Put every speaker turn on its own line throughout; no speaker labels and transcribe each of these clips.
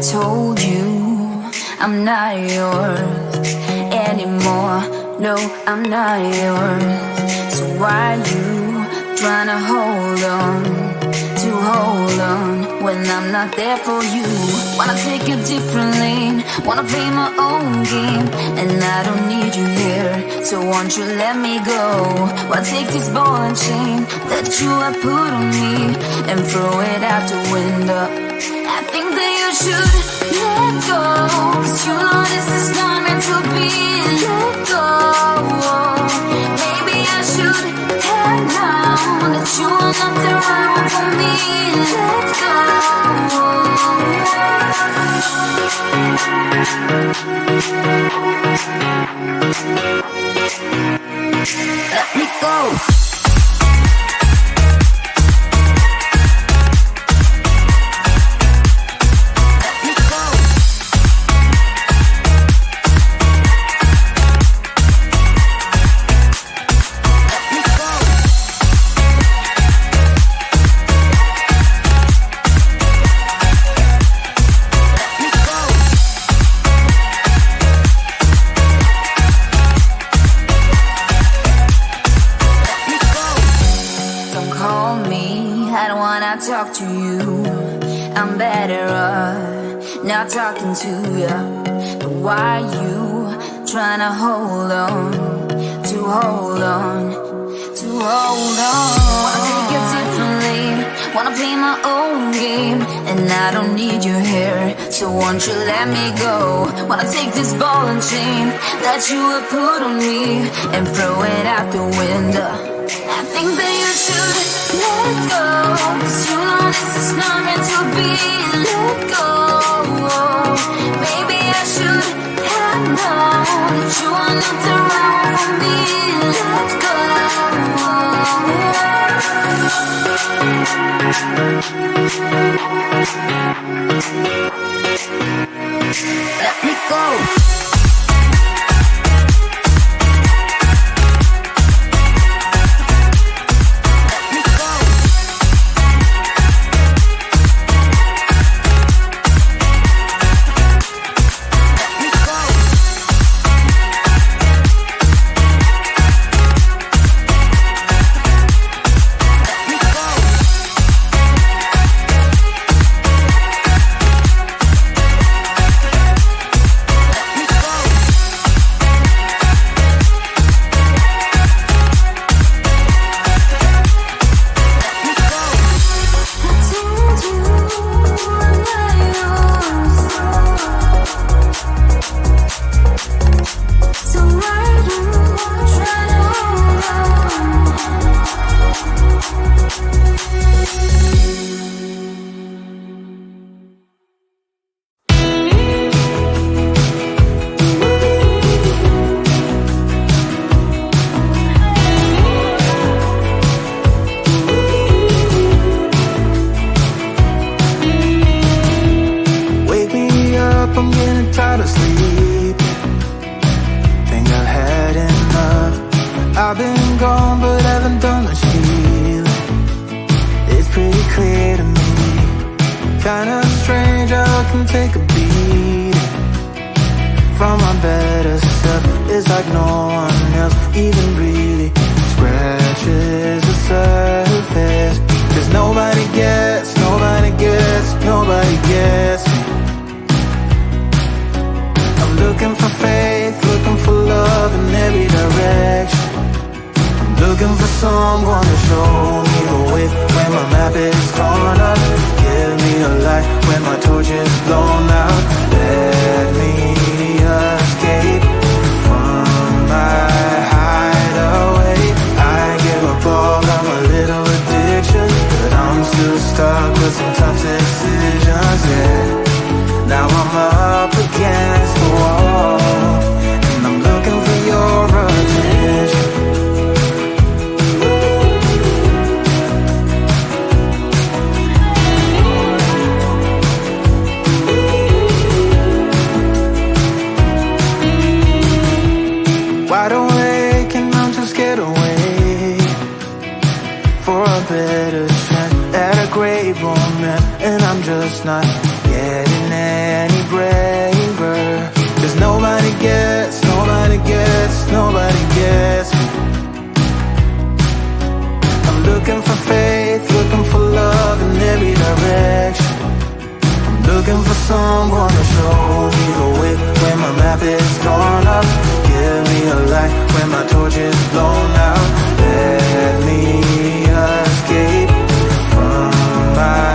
told you I'm not yours anymore. No, I'm not yours. So why you tryna hold on when I'm not there for you? Wanna take a different lane, wanna play my own game, and I don't need you here, so won't you let me go? Wanna take this ball and chain that you have put on me and throw it out the window. I think that you should let go, 'cause you know this is not meant to be. Let go. Maybe I should have known that you are not the right one for me. Let go. Let me go. Talk to you, I'm better off not talking to you. But why you tryna hold on? Wanna take it differently, wanna play my own game, and I don't need you here, so won't you let me go? Wanna take this ball and chain that you have put on me and throw it out the window. I think that you should let go, 'cause you know this is not meant to be. Let go. Maybe I should have known that you are not the right one for me. Let go. Let me go.
I've been gone but haven't done much healing. It's pretty clear to me, kinda strange how I can take a beating from my better self. It's like no one else even really scratches the surface. 'Cause nobody gets me. I'm looking for faith, looking for love in every direction. Looking for someone to show me the way when my map is torn up. Give me a light when my torch is blown out. Let me escape from my hideaway. I give up all of my little addictions, but I'm still stuck with some tough decisions, yeah. Now I'm up against the wall, and I'm looking for your attention. Wide awake and I'm just scared away for a better chance at a great romance, and I'm just not getting braver. 'Cause nobody gets me. I'm looking for faith, looking for love in every direction. I'm looking for someone to show me the way when my map is torn up. Give me a light when my torch is blown out. Let me escape from my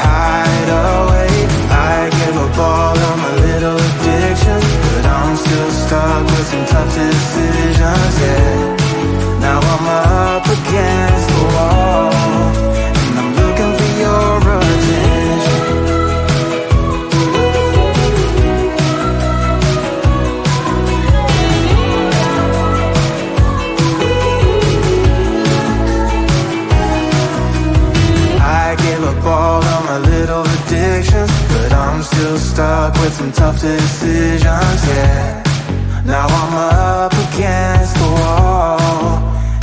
hideaway. I give up all of my little addictions, but I'm still stuck with some tough decisions, yeah. Now I'm up against the wall, and I'm looking for your attention. I gave up all of my little addictions, but I'm still stuck with some tough decisions, yeah. Now I'm up against the wall,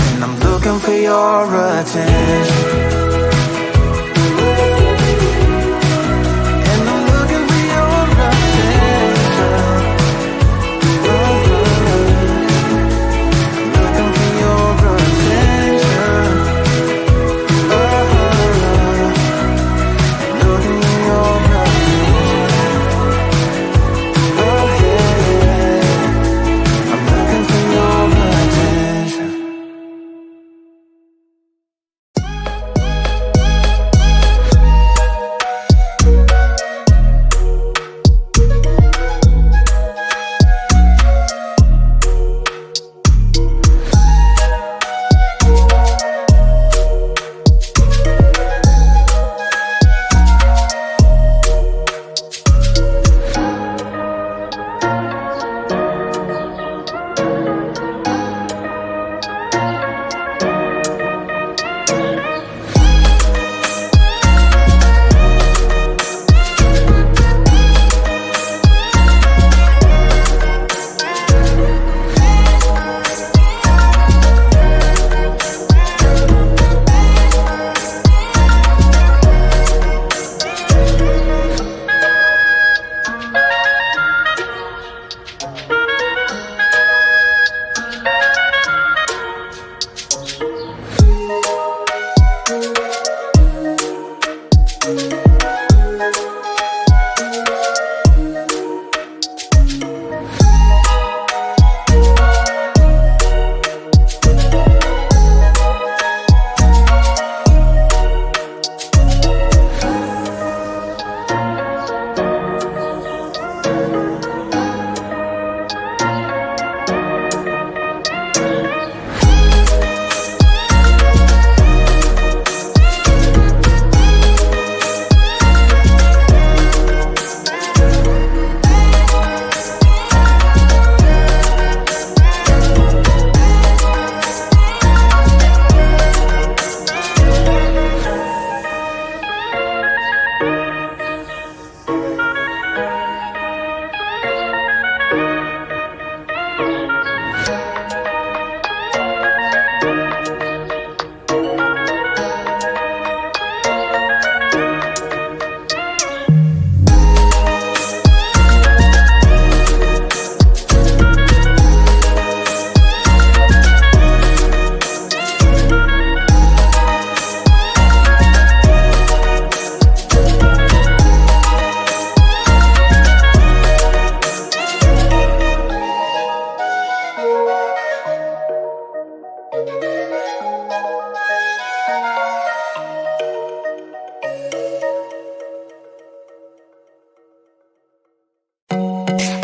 and I'm looking for your attention. And I'm looking for your attention. Looking for your attention. Looking for your attention. Oh yeah, I'm looking for your attention.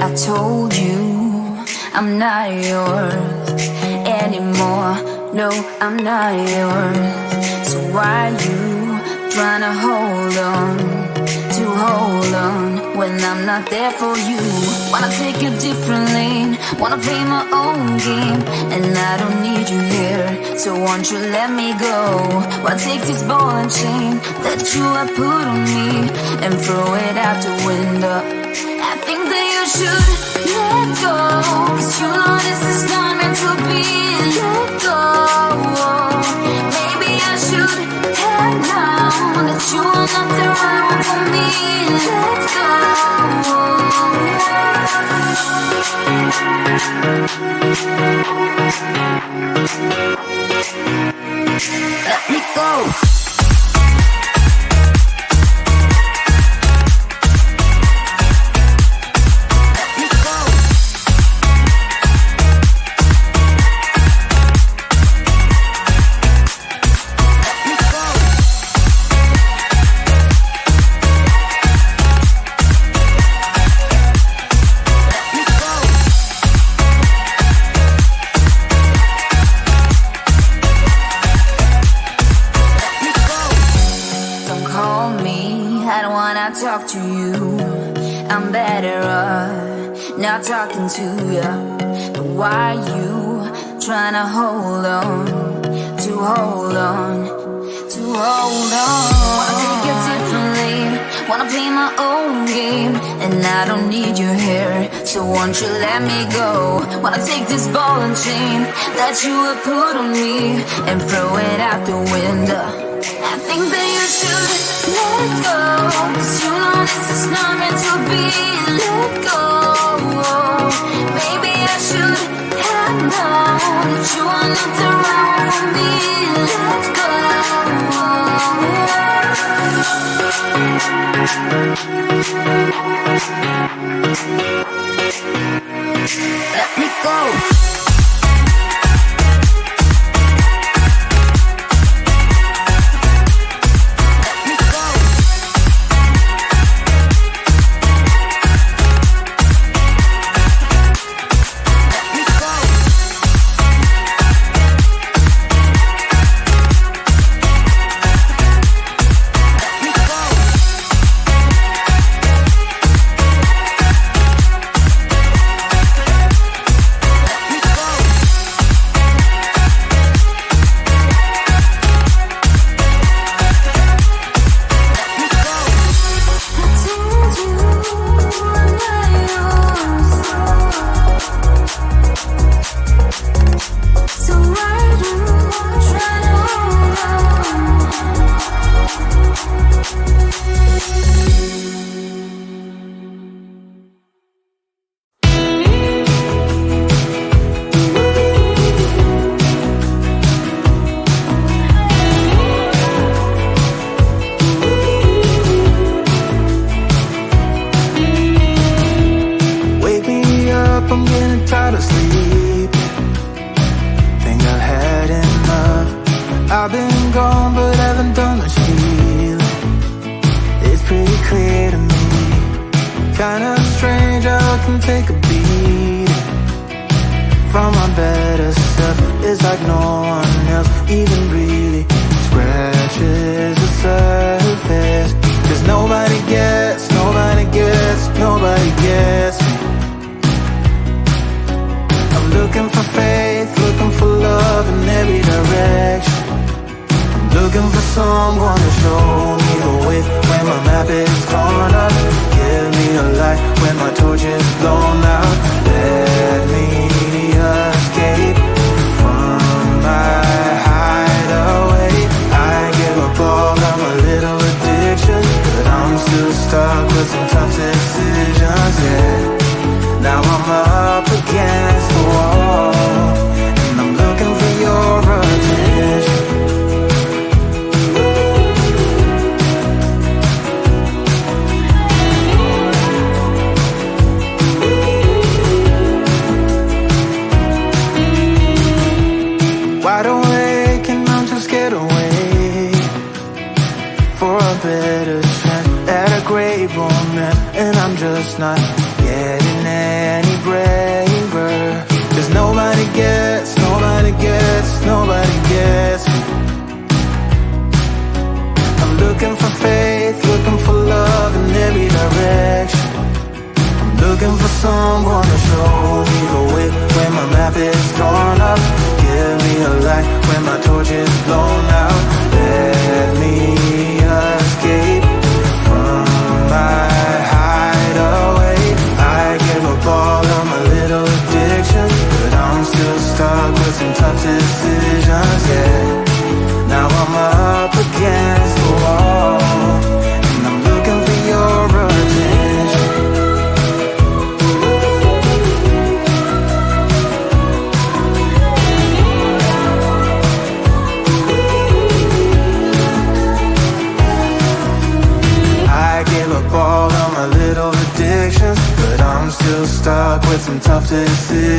I told you I'm not yours anymore. No, I'm not yours. So why you trying to hold on when I'm not there for you? Wanna take a different lane, wanna play my own game, and I don't need you here, so won't you let me go? Wanna take this ball and chain that you have put on me and throw it out the window. I think that you should let go, 'cause you know this is not meant to be. Let go. Maybe I should have known that you are not the right one for me. Let go. Let me go. Talk to you, I'm better off not talking to you. But why you trying to hold on, to hold on, to hold on? Wanna take it differently, wanna play my own game, and I don't need your hair, so won't you let me go? Wanna take this ball and chain that you have put on me and throw it out the window. I think that you should let go, 'cause you know this is not meant to be. Let go. Maybe I should have known that you are not the right for me. Let go. Let me go.
this is